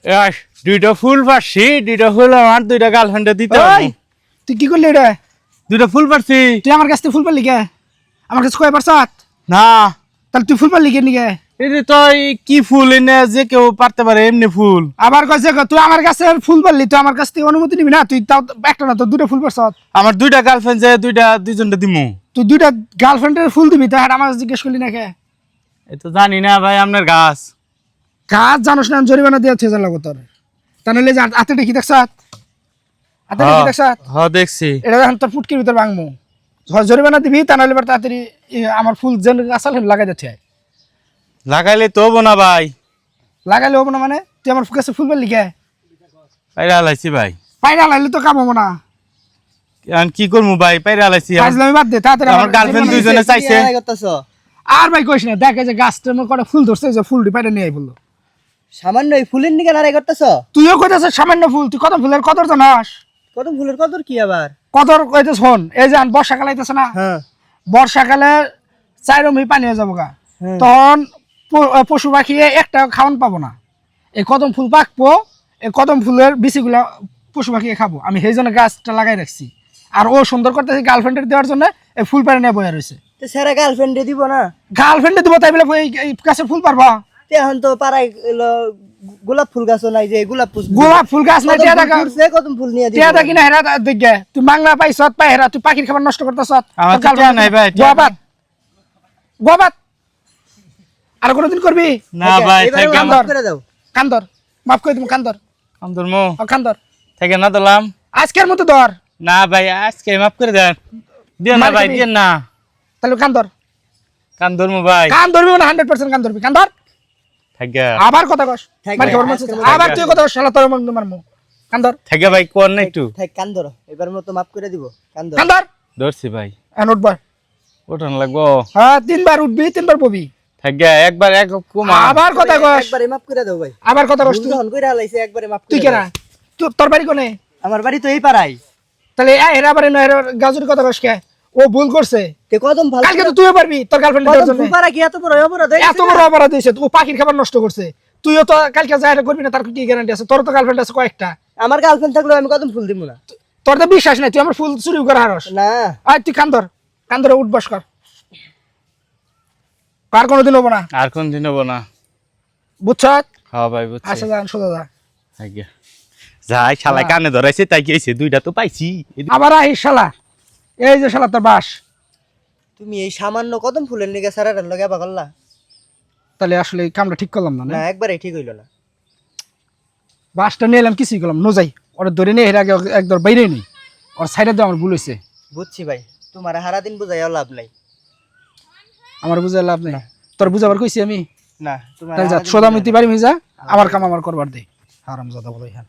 এই দুইটা ফুল পাচ্ছি, দুইটা ফুল আমার দুইটা গার্লফ্রেন্ডে দিতে ওই হবে। তুই কি করলি এটা? দুইটা ফুল পাচ্ছি তুই আমার কাছ থেকে ফুল পারলি কে? আমার কাছে কয় পারছত? না। তাহলে তুই ফুল পারলি কে নিকে? এই যে তো কি ফুল এনে যে কেউ পারতে পারে এমনি ফুল। আবার কইছে তুই আমার কাছে ফুল পারলি, তুই আমার কাছ থেকে অনুমতি নিবি না? তুই তাও একটা না তো দুটো ফুল পারছত। আমার দুইটা গার্লফ্রেন্ড যে দুইজনটা দিমু। তুই দুইটা গার্লফ্রেন্ডের ফুল দিবি, তাই আমার কাছে জিজ্ঞেস করলি না কে? এই তো জানি না ভাই আপনার গাছ। কাজ জানোস না, জরিমানা দিয়ে থেকে লাগো তোর। তা নাহলে যে হাতে দেখি দেখছ, হাতে দেখি দেখছ, হ্যাঁ দেখছি। এটা এখন তোর ফুটকির ভিতর ভাঙবো। জরিমানা দিবি, তা নাহলে এবার তাড়াতাড়ি আমার ফুল যেন গাছাল লাগাই যাচ্ছে। লাগাইলে তো হবো না ভাই। লাগাইলে হবো না মানে? তুই আমার কাছে ফুল পারলি কে? পাইরা হালাইছি ভাই। পায়রা লাইলে তো কাম হবো না। এখন কি করবো ভাই, পাইরা হালাইছি। ফাজলামি বাদ দে, তাড়াতাড়ি আমার গার্লফ্রেন্ড দুইজনে চাইছে। আর ভাই কইস না, দেখ এই যে গাছটার মধ্যে কটা ফুল ধরছে, যে ফুলটি পাইরা নিয়ে আই বললো। সামান্য এই ফুলের নিকে লড়াই করতেছ? তুইও কইতেছ সামান্য ফুল, তুই কত ফুলের কদর জানাস? কত ফুলের কদর কি আবার? কদর কইতেছ শোন, এই যে বর্ষাকাল আইতেছে না, হ্যাঁ বর্ষাকালে চাইরমি পানি হয়ে যাবো গা, তখন পশু পাখি একটা খাওয়ান পাবো না। এই কদম ফুল পাকবো, এই কদম ফুলের বিচিগুলা পশু পাখি খাবো। আমি সেই জন্য গাছটা লাগাই রাখছি। আর ও সুন্দর করতেছে গার্লফ্রেন্ডের দেওয়ার জন্য এই ফুল পাড়ে নিয়ে বয়ে রয়েছে। তো স্যারা গার্লফ্রেন্ডে দিব না? গার্লফ্রেন্ডে দিব তাই বলে এই গাছের ফুল পারবা? তে এখন তো পাড়ায় গোলাপ ফুল গাছও নাই, যে গোলাপ ফুল গোলাপ ফুল গাছ নাই, টিয়া দেখা কদম ফুল নিয়ে দিব। টিয়া দেখি না হেরা দেখে তুই মাংলা পাইছত, পাই হেরা তুই পাখির খাবার নষ্ট করতেছত। আমার তো টিয়া নাই ভাই, টিয়া গোয়াবাত গোয়াবাত আর কোনদিন করবি না ভাই, এবারে থেকে মাফ করে দাও। কান্দর, মাফ করে তুমি কান্দর, কান্দর মো কান্দর থেকে না দিলাম। আজকের মতো ধর। না ভাই, আজকে মাফ করে দেন। দিও না মার ভাই, খাবি? দিও না। তাহলে কান্দর, কান্দর মো ভাই। কান ধরবি না 100% কান ধরবি, কান্দর। থেকে আবার কথা কস, থাক মার ভাই, খাবার মন আজকের চাচ্ছে। মতো আবার তুই কথা কস, শালা তোর মন মারমু। কান্দর থেকে ভাই কোন না একটু। থাক কান্দর, এবার মতো মাফ করে দিব। কান্দর কান্দর ধরছি ভাই। এন উঠবা। ওঠান লাগবো। হ্যাঁ 3 বার উঠবি, 3 বার ববি। থেকে একবার এক কুমা। আবার কথা কস, একবারে মাফ করে দাও ভাই। আবার কথা কস। ভুল যখন কইরা হালাইছে একবারে মাফ তুই করে কেনা দাও। তোর বাড়ি কোনে? আমার বাড়ি তো এই পাড়ায়। তাহলে এরা বাড়ি না, এরা গাজুর কথা কস কে? ও ভুল করছে। তে কদম ভাল কালকে তো তুইও পারবি তোর গার্লফ্রেন্ড দেওয়ার কদম জন্য। ফুল পাড়া কি এত বড় অপরাধ হয়ে এত গেছে? বড় অপরাধ হয়েছে, ও পাখির খাবার নষ্ট করছে। তুইও তো কালকে যা এটা করবি না, তার কি গ্যারান্টি আছে? তোর তো গার্লফ্রেন্ড আছে কয়েকটা। আমার গার্লফ্রেন্ড থাকলেও আমি কদম ফুল দিব না। তোর তো বিশ্বাস নাই, তুই আমার ফুল চুরি করে হারস। না আয় তুই কান্দর, কান্দরে উঠবাস কর। আর কোনোদিন হবো না, আর কোন দিন হবো না। বুঝছ? হ্যাঁ ভাই বুঝছি। আসা যান সোজা যা। আজ্ঞা যাই, শালায় কানে ধরাইছে তাই কি হয়েছে, দুইটা তো পাইছি। আবার আহিস শালা, এই যে শালা তোর বাস। তুমি এই সামান্য কদম ফুলের নিকে সারাটার লগে আবার করলা? তাহলে আসলে এই কামটা ঠিক করলাম না। না একবারে ঠিক হইল না। বাসটা নিয়ে এলাম, কিছুই করলাম নোজাই। ওরা ধরে নিয়ে এর আগে একদম বাইরে নেই, ওর সাইডে দিয়ে আমার ভুল হয়েছে। বুঝছি ভাই, তোমার সারাদিন বুঝাইও লাভ নাই। আমার বুঝে লাভ নেই, তোর বুঝাবার কইছি আমি। না তোমার তাহলে যা সোজা মিতি বাড়ি যা, আমার কাম আমার করবার দে। হারাম জাদা বলো হ্যাঁ।